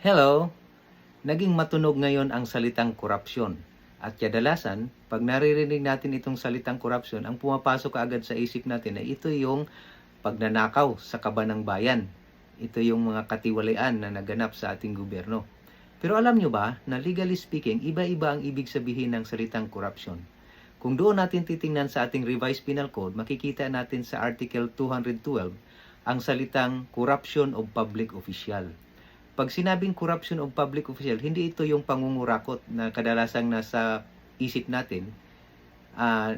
Hello! Naging matunog ngayon ang salitang korupsyon. At kadalasan, pag naririnig natin itong salitang korupsyon, ang pumapasok kaagad sa isip natin ay ito yung pagnanakaw sa kaban ng bayan. Ito yung mga katiwalian na naganap sa ating gobyerno. Pero alam nyo ba na legally speaking, iba-iba ang ibig sabihin ng salitang korupsyon. Kung doon natin titingnan sa ating revised penal code, makikita natin sa Article 212 ang salitang corruption of public official. Pag sinabing corruption of public official, hindi ito yung pangungurakot na kadalasang nasa isip natin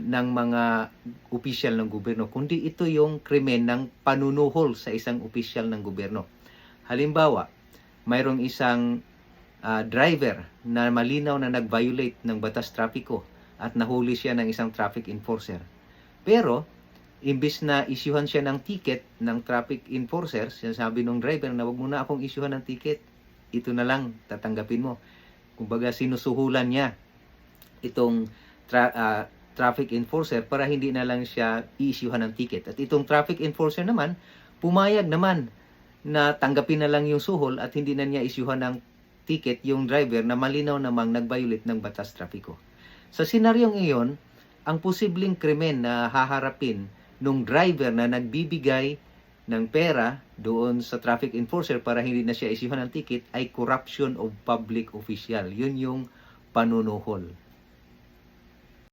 ng mga opisyal ng gobyerno, kundi ito yung krimen ng panunuhol sa isang opisyal ng gobyerno. Halimbawa, mayroong isang driver na malinaw na nag-violate ng batas trapiko at nahuli siya ng isang traffic enforcer. Pero, imbis na isyuhan siya ng ticket ng traffic enforcer, sinasabi ng driver na wag mo na akong isyuhan ng ticket, ito na lang, tatanggapin mo. Kumbaga, sinusuhulan niya itong traffic enforcer para hindi na lang siya i-isyuhan ng ticket. At itong traffic enforcer naman, pumayag naman na tanggapin na lang yung suhol at hindi na niya isyuhan ng ticket yung driver na malinaw namang nag-violate ng batas trapiko. Sa senaryong iyon, ang posibleng krimen na haharapin nung driver na nagbibigay ng pera doon sa traffic enforcer para hindi na siya isyuhan ng ticket ay corruption of public official. Yun yung panunuhol.